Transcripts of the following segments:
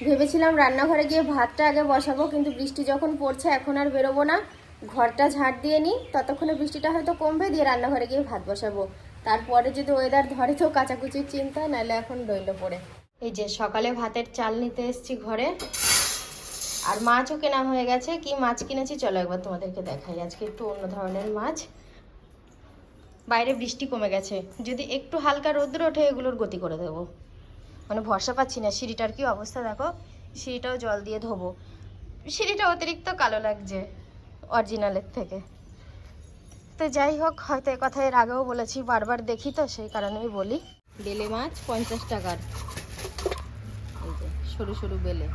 ভেবেছিলাম রান্নাঘরে গিয়ে ভাতটা আগে বসাবো, কিন্তু বৃষ্টি যখন পড়ছে এখন আর বেরোবো না, ঘরটা ঝাঁট দিয়ে নিই, ততক্ষণে বৃষ্টিটা হয়তো কমবে, দিয়ে রান্নাঘরে গিয়ে ভাত বসাবো। তারপরে যদি ওয়েদার ধরে তো কাচাকুচির চিন্তা, নাহলে এখন রইল পড়ে। এই যে সকালে ভাতের চাল নিতে এসেছি ঘরে, আর মাছও কেনা হয়ে গেছে। কি মাছ কিনেছি চলো একবার তোমাদেরকে দেখাই। আজকে একটু অন্য ধরনের মাছ। বাইরে বৃষ্টি কমে গেছে, যদি একটু হালকা রোদ্র ওঠে এগুলোর গতি করে দেবো। মানে ভরসা পাচ্ছি না, সিঁড়িটার কি অবস্থা দেখো, সিঁড়িটাও জল দিয়ে ধোবো। সিঁড়িটা অতিরিক্ত কালো লাগছে অরিজিনালের থেকে। তো যাই হোক, হয়তো এ কথা এর আগেও বলেছি, বারবার দেখি তো সেই কারণেই বলি। বেলে মাছ 50 টাকার, এই যে সরু সরু বেলে।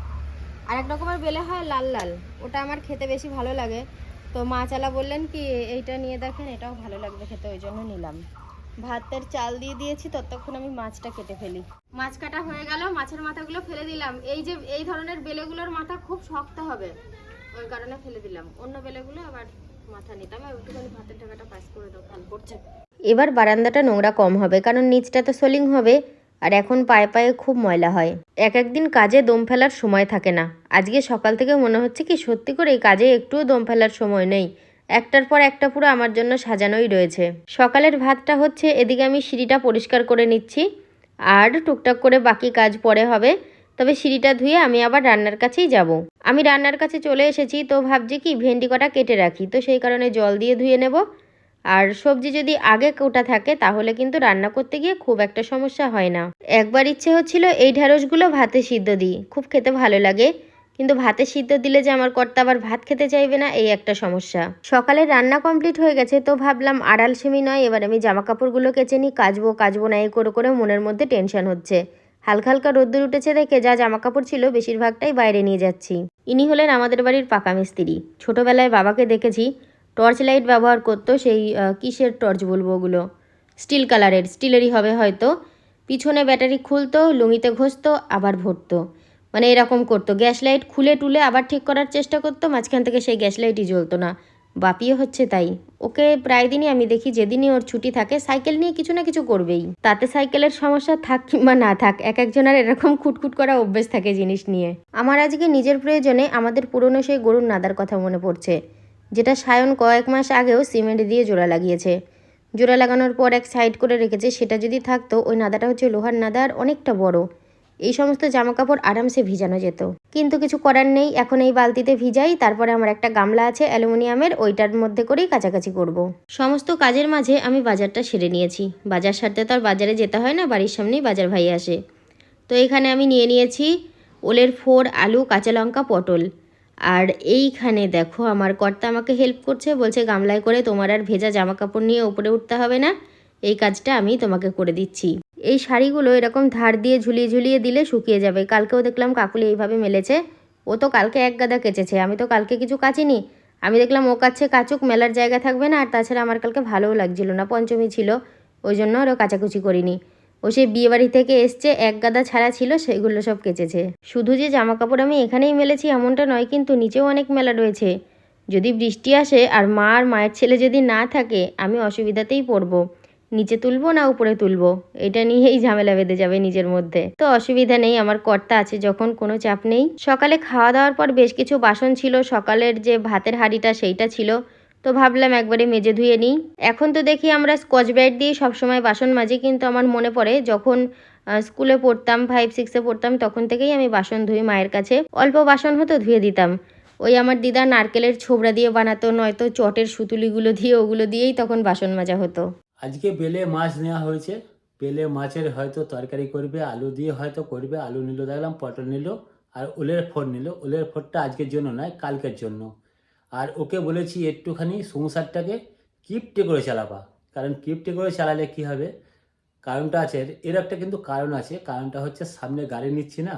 আর এক রকমের বেলে হয় লাল লাল, ওটা আমার খেতে বেশি ভালো লাগে। তো মাছালা বললেন কি এইটা নিয়ে দেখেন, এটাও ভালো লাগবে খেতে, ওই জন্য নিলাম। ভাতের চাল দিয়ে দিয়েছি, ততক্ষণ আমি মাছটা কেটে ফেলি। মাছ কাটা হয়ে গেল, মাছের মাথাগুলো ফেলে দিলাম। এই যে এই ধরনের বেলেগুলোর মাথা খুব শক্ত হবে, ওই কারণে ফেলে দিলাম। অন্য বেলেগুলো আবার মাথা নিতাম। একটুখানি ভাতের ঢাকাটা পাস করে দাও, ভাল করছে। এবার বারান্দাটা নোংরা কম হবে, কারণ নিচটা তো সোলিং হবে, আর এখন পায়ে পায়ে খুব ময়লা হয়। একদিন কাজে দম ফেলার সময় থাকে না। আজকে সকাল থেকে মনে হচ্ছে কি সত্যি করে এই কাজে একটুও দম ফেলার সময় নেই। একটার পর একটা পুরো আমার জন্য সাজানোই রয়েছে। সকালের ভাতটা হচ্ছে, এদিকে আমি সিঁড়িটা পরিষ্কার করে নিচ্ছি, আর টুকটাক করে বাকি কাজ পরে হবে। তবে সিঁড়িটা ধুয়ে আমি আবার রান্নার কাছেই যাব। আমি রান্নার কাছে চলে এসেছি, তো ভাবছি কি ভেন্ডি কটা কেটে রাখি, তো সেই কারণে জল দিয়ে ধুয়ে নেব। আর সবজি যদি আগে কোটা থাকে তাহলে কিন্তু রান্না করতে গিয়ে খুব একটা সমস্যা হয় না। একবার ইচ্ছে হচ্ছিল এই ঢ্যাঁড়সগুলো ভাতে সিদ্ধ দিই, খুব খেতে ভালো লাগে, কিন্তু ভাতে সিদ্ধ দিলে যে আমার কর্তা আবার ভাত খেতে চাইবে না, এই একটা সমস্যা। সকালে রান্না কমপ্লিট হয়ে গেছে, তো ভাবলাম আড়াল সেমি নয়, এবার আমি জামা কাপড়গুলো কেচে নিই। কাচবো না এই করে করে মনের মধ্যে টেনশন হচ্ছে। হালকা হালকা রোদ্দুর উঠেছে দেখে যা জামা কাপড় ছিল বেশিরভাগটাই বাইরে নিয়ে যাচ্ছি। ইনি হলেন আমাদের বাড়ির পাকা মিস্ত্রি। ছোটোবেলায় বাবাকে দেখেছি টর্চ লাইট ব্যবহার করতো, সেই কিসের টর্চ বলবো ওগুলো, স্টিল কালারের, স্টিলেরই হবে হয়তো। পিছনে ব্যাটারি খুলতো, লুঙিতে ঘষতো, আবার ভরতো, মানে এরকম করতো। গ্যাস লাইট খুলে টুলে আবার ঠিক করার চেষ্টা করতো, মাঝখান থেকে সেই গ্যাস লাইটই জ্বলতো না। বাপিও হচ্ছে তাই। ওকে প্রায় দিনই আমি দেখি, যেদিনই ওর ছুটি থাকে সাইকেল নিয়ে কিছু না কিছু করবেই। তাতে সাইকেলের সমস্যা থাক কিংবা না থাক, এক একজনের এরকম খুটখুট করা অভ্যেস থাকে জিনিস নিয়ে। আমার আজকে নিজের প্রয়োজনে আমাদের পুরনো সেই গরুর নাদার কথা মনে পড়ছে, যেটা সায়ন কয়েক মাস আগেও সিমেন্ট দিয়ে জোড়া লাগিয়েছে। জোড়া লাগানোর পর এক সাইড করে রেখেছে, সেটা যদি থাকতো, ওই নাদাটা হচ্ছে লোহার নাদা আর অনেকটা বড়, এই সমস্ত জামা কাপড় আরামসে ভিজানো যেত। কিন্তু কিছু করার নেই, এখন এই বালতিতে ভিজাই। তারপরে আমার একটা গামলা আছে অ্যালুমিনিয়ামের, ওইটার মধ্যে করেই কাছাকাছি করব। সমস্ত কাজের মাঝে আমি বাজারটা সেরে নিয়েছি। বাজার সারতে তো আর বাজারে যেতে হয় না, বাড়ির সামনেই বাজার ভাই আসে। তো এখানে আমি নিয়ে নিয়েছি ওলের ফোড়, আলু, কাঁচা লঙ্কা, পটল। আর এইখানে দেখো আমার কর্তা আমাকে হেল্প করছে, বলছে গামলায় করে তোমার আর ভেজা জামা কাপড় নিয়ে উপরে উঠতে হবে না, এই কাজটা আমি তোমাকে করে দিচ্ছি। এই শাড়িগুলো এরকম ধার দিয়ে ঝুলিয়ে ঝুলিয়ে দিলে শুকিয়ে যাবে। কালকেও দেখলাম কাকুলি এইভাবে মেলেছে, ও তো কালকে এক গাদা কেচেছে, আমি তো কালকে কিছু কাচিনি। আমি দেখলাম ও কাচ্ছে, কাচুক, মেলার জায়গা থাকবে না। আর তাছাড়া আমার কালকে ভালোও লাগছিল না, পঞ্চমী ছিল, ওই জন্য আরও কাচাকুচি করিনি। ও সে বিয়েবাড়ি থেকে এসছে, এক গাদা ছাড়া ছিল, সেগুলো সব কেচেছে। শুধু যে জামা কাপড় আমি এখানেই মেলেছি এমনটা নয়, কিন্তু নিচেও অনেক মেলা রয়েছে। যদি বৃষ্টি আসে আর মা আর মায়ের ছেলে যদি না থাকে, আমি অসুবিধাতেই পড়বো, নিচে তুলবো না উপরে তুলবো, এটা নিয়েই ঝামেলা বেঁধে যাবে নিজের মধ্যে। তো অসুবিধা নেই, আমার কর্তা আছে যখন, কোনো চাপ নেই। সকালে খাওয়া দাওয়ার পর বেশ কিছু বাসন ছিল, সকালের যে ভাতের হাঁড়িটা সেইটা ছিল, তো ভাবলাম একবারে মেজে ধুয়ে নিই। এখন তো দেখি আমরা স্কচ ব্রাইট দিয়ে সবসময় বাসন মাজি, কিন্তু আমার মনে পড়ে যখন স্কুলে পড়তাম, 5-6-এ পড়তাম, তখন থেকেই আমি বাসন ধুই মায়ের কাছে। অল্প বাসন হতো ধুয়ে দিতাম। ওই আমার দিদা নারকেলের ছোবড়া দিয়ে বানাতো, নয়তো চটের সুতুলিগুলো দিয়ে, ওগুলো দিয়েই তখন বাসন মাজা হতো। আজকে বেলে মাছ নেওয়া হয়েছে। বেলে মাছের হয়তো তরকারি করবে, আলু দিয়ে হয়তো করবে। আলু নিল দেখলাম, পটল নিল, আর ওলের ফোড় নিল। ওলের ফোড়টা আজকের জন্য নয়, কালকের জন্য। আর ওকে বলেছি একটুখানি সংসারটাকে কিপটে করে চালাবা, কারণ কিপটে করে চালালে কি হবে, কারণটা আছে, এর একটা কিন্তু কারণ আছে। কারণটা হচ্ছে সামনে গাড়ি নিচ্ছি না,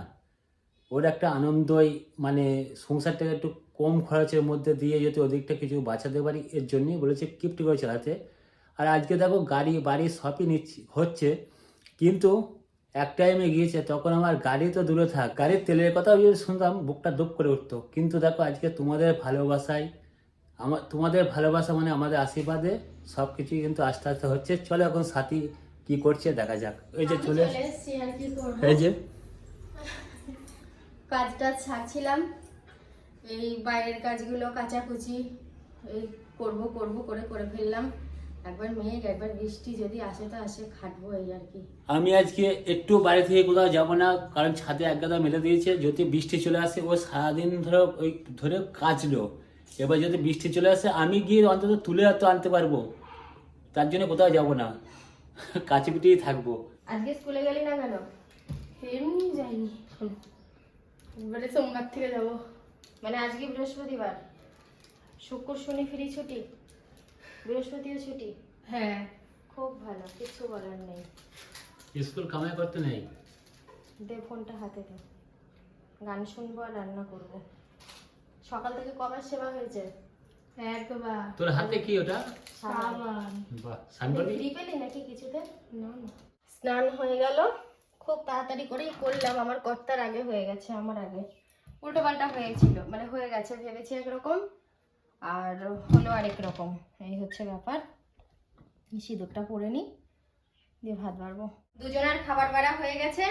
ওর একটা আনন্দই, মানে সংসারটাকে একটু কম খরচের মধ্যে দিয়ে যদি ওদিকটা কিছু বাঁচাতে পারি, এর জন্যই বলেছে কিপটে করে চালাতে। আর আজকে দেখো গাড়ি বাড়ি সবই নিচ্ছি হচ্ছে, কিন্তু এক টাইমে গিয়েছে তখন আমার গাড়ি তো দূরে থাক, গাড়ির তেলের কথাও যদি শুনতাম বুকটা দুপ করে উঠতো। কিন্তু দেখো আজকে তোমাদের ভালোবাসায়, তোমাদের ভালোবাসা মানে আমাদের আশীর্বাদে সব কিছুই কিন্তু আস্তে আস্তে হচ্ছে। চলো এখন সাথী কি করছে দেখা যাক। এই যে চলে, এই যে কাজটা ছাড়ছিলাম, এই বাইরের কাজগুলো কাচাকুচি এই করব করে ফেললাম। একবার মেঘ একবার বৃষ্টি, যদি আসে তো আসে, খাটবো এই আর কি। আমি আজকে একটু বাড়ি থেকে কোথাও যাব না, কারণ ছাদে এক গাদা মেলে দিয়েছে। যদি বৃষ্টি চলে আসে, ও সারাদিন ধরে কাচলো, এবার যদি বৃষ্টি চলে আসে আমি গিয়ে অন্তত তুলে তো আনতে পারবো, তার জন্য কোথাও যাব না, কাছে পিটিয়েই থাকবো। আজকে স্কুলে গেলি না কেন? এমনি যাইনি, এবারে সোমবার থেকে যাবো। মানে আজকে বৃহস্পতিবার, শুক্র শনি ফ্রি ছুটি, বৃহস্পতিও ছুটি। হ্যাঁ, খুব ভালো, কিছু বলার নেই। স্কুল কামাই করতে নেই। দে ফোনটা হাতে দে, গান শুনবো আর রান্না করবো। সকাল থেকে কবার সেবা হয়েছে? একবার। তোর হাতে কি ওটা? সাবান। বাহ, সানবাড়ি। ফ্রি পেলি নাকি কিছুতে? না না, স্নান হয়ে গেল, খুব তাড়াতাড়ি করেই করলাম। আমার কর্তার আগে হয়ে গেছে, আমার আগে উল্টো পাল্টা হয়েছিল, মানে হয়ে গেছে, ভেবেছি একরকম আর হলো আরেক রকম। এই হচ্ছে ব্যাপার। সিঁদুরটা পরে নি, দিয়ে ভাত বাড়বো। দুজনের খাবার বাড়া হয়ে গেছে।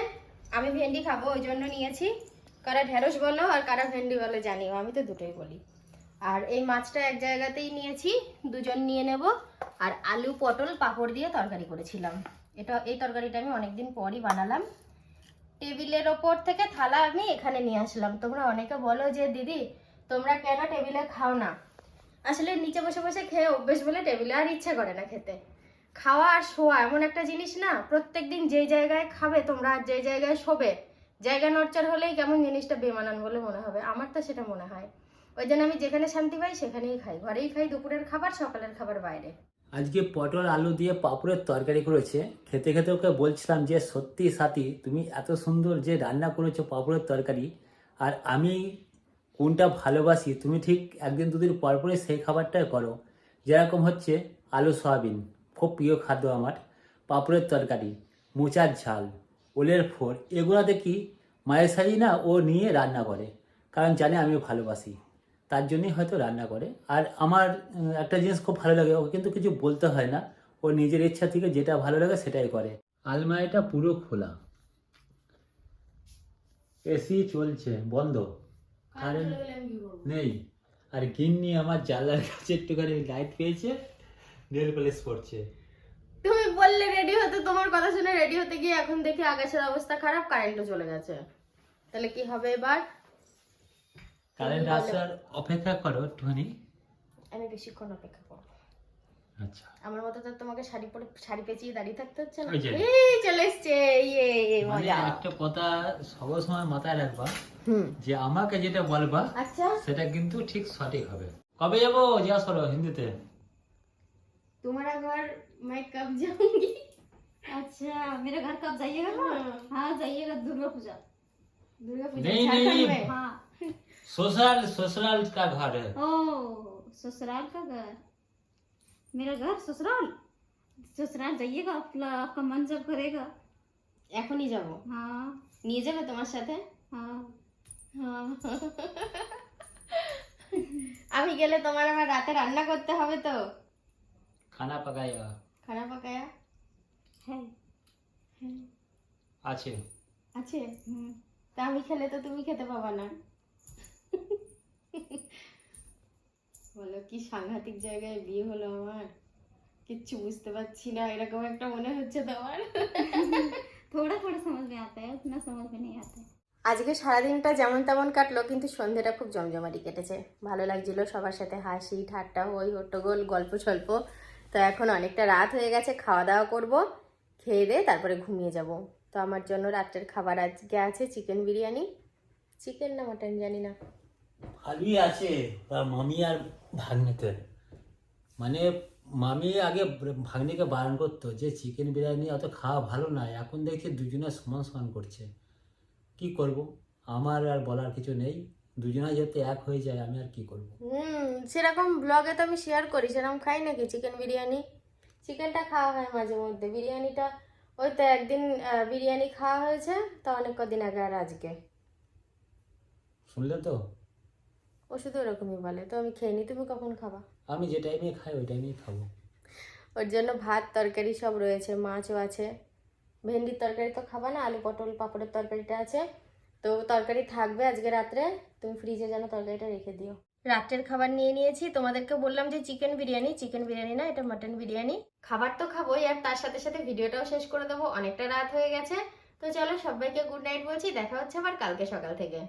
আমি ভেন্ডি খাবো ওই জন্য নিয়েছি, কারা ঢেঁড়স বলো আর কারা ভেন্ডি বলো জানিও, আমি তো দুটোই বলি। আর এই মাছটা এক জায়গাতেই নিয়েছি, দুজন নিয়ে নেব। আর আলু পটল পাঁপড় দিয়ে তরকারি করেছিলাম। এই তরকারিটা আমি অনেকদিন পরই বানালাম। টেবিলের ওপর থেকে থালা আমি এখানে নিয়ে আসলাম। তোমরা অনেকে বলো যে দিদি তোমরা কেন টেবিলে খাও না? আসলে নিচে বসে বসে খেয়ে অভ্যেস বলে টেবিলে আর ইচ্ছা করে না খেতে। খাওয়া আর শোয়া এমন একটা জিনিস না, প্রত্যেকদিন যেই জায়গায় খাবে তোমরা আর যেই জায়গায় শোবে, জায়গা নড়চড় হলেই কেমন জিনিসটা বেমানান বলে মনে হবে। আমার তো সেটা মনে হয়। ওই জন্য আমি যেখানে শান্তি পাই সেখানেই খাই। ঘরেই খাই দুপুরের খাবার, সকালের খাবার বাইরে। আজকে পটল আলু দিয়ে পাঁপড়ের তরকারি করেছে। খেতে খেতে ওকে বলছিলাম যে সত্যি সাথী, তুমি এত সুন্দর যে রান্না করেছো পাঁপড়ের তরকারি, আর আমি কোনটা ভালোবাসি তুমি ঠিক একদিন দুদিন পর পরে সেই খাবারটাই করো। যেরকম হচ্ছে আলু সয়াবিন, খুব প্রিয় খাদ্য আমার। পাঁপড়ের তরকারি, মোচার ঝাল, ওলের ফোড়, এগুলো দেখি মায়ের সাজি না ও নিয়ে রান্না করে, কারণ জানে আমি ভালোবাসি, তার জন্যই হয়তো রান্না করে। আর আমার একটা জিনিস খুব ভালো লাগে, ওকে কিন্তু কিছু বলতে হয় না, ও নিজের ইচ্ছা থেকে যেটা ভালো লাগে সেটাই করে। আলমারিটা পুরো খোলা, এসি চলছে, বন্ধ, কারেন্ট নেই। আর গিন্নি আমার জানলার কাছে একটুখানি লাইট পেয়েছে, নেল পলিশ করছে। তুমি বললে রেডি হতে, তোমার কথা শুনে রেডি হতে গিয়ে এখন দেখি আকাশের অবস্থা খারাপ, কারেন্টও চলে গেছে। তাহলে কি হবে এবার? কারেন্ট আসার অপেক্ষা করো একটুখানি। আমি বেশিক্ষণ অপেক্ষা করবো? আচ্ছা, আমার মতো তো তোমাকে শাড়ি পরে শাড়ি পেঁচিয়ে দাঁড়িয়ে থাকতে হচ্ছে না। ওই যে। এই চলে এসছে, ইয়ে মানে মজা। একটা কথা সবসময় মাথায় রাখবা, হুম, যে আমাকে যেটা বলবা আচ্ছা সেটা কিন্তু ঠিক সঠিক হবে। কবে যাবো যা সরো হিন্দিতে। तुम्हारा घर मैं कब जाऊंगी? अच्छा मेरे घर कब जाइएगा ना? हाँ जाइएगा, दुर्गा पूजा। दुर्गा पूजा नहीं, झारखंड नहीं। में? हाँ। ससुराल का घर है। ओ ससुराल का घर, मेरा घर ससुराल। ससुराल जाइएगा, आपका मन जब करेगा। এখনই যাবো? हाँ নিয়ে যাবে তোমার সাথে? हाँ हाँ। আমি গেলে তোমার আবার রাতে রান্না করতে হবে তো। खाना पकाएगा। খানা পাকায়া है। আছে। আছে? তা আমি খেলে তো তুমি খেতে পাবা না। বলো কি সাংঘাতিক জায়গায় বিয়ে হলো আমার, কিচ্ছু বুঝতে পারছি না, এরকম একটা মনে হচ্ছে তোমার। थोड़ा थोड़ा समझ में आता है, उतना समझ में नहीं आता है। আজকে সারাদিনটা যেমন তেমন কাটলো, কিন্তু সন্ধ্যেটা খুব জমজমাটি কেটেছে। ভালো লাগছিল সবার সাথে হাসি ঠাট্টা, হই হট্টগোল, গল্প সল্প। তো এখন অনেকটা রাত হয়ে গেছে, খাওয়া দাওয়া করব, খেয়ে দিয়ে তারপরে ঘুমিয়ে যাব। তো আমার জন্য রাত্রের খাবার আজকে আছে চিকেন বিরিয়ানি, চিকেন না মটন জানি না। ভালোই আছে তার মামি আর ভাগ্নেদের। মানে মামি আগে ভাগ্নিকে বারণ করতো যে চিকেন বিরিয়ানি অত খাওয়া ভালো না, এখন দেখছি দুজনে সমান সমান করছে। কি করব, আমার আর বলার কিছু নেই, দুজনে যাতে এক হয়ে যায়, আমি আর কি করব। সেরকম ব্লগে তো আমি শেয়ার করি, সেরকম খাই নাকি চিকেন বিরিয়ানি? চিকেনটা খাওয়া হয় মাঝে মধ্যে, বিরিয়ানিটা ওই তো একদিন বিরিয়ানি খাওয়া হয়েছে, তা অনেক কদিন আগে আর আজকে। শুনলে তো, ও শুধু ওরকমই বলে, তো আমি খেয়ে নি, তুমি কখন খাবা? আমি যে টাইমে খাই ওই টাইমেই খাবো। ওর জন্য ভাত তরকারি সব রয়েছে, মাছও আছে। ভেন্ডির তরকারি তো খাবা না, আলু পটল পাঁপড়ের তরকারিটা আছে। তো তরকারি থাকবে আজকে রাত্রে, তুমি ফ্রিজে যেন তরকারিটা রেখে দিও। রাত্রের খাবার নিয়ে নিয়েছি, তোমাদেরকে বললাম যে চিকেন বিরিয়ানি না, এটা মটন বিরিয়ানি। খাবার তো খাবোই, আর তার সাথে সাথে ভিডিওটাও শেষ করে দেবো, অনেকটা রাত হয়ে গেছে। তো চলো সবাইকে গুড নাইট বলছি, দেখা হচ্ছে আবার কালকে সকাল থেকে।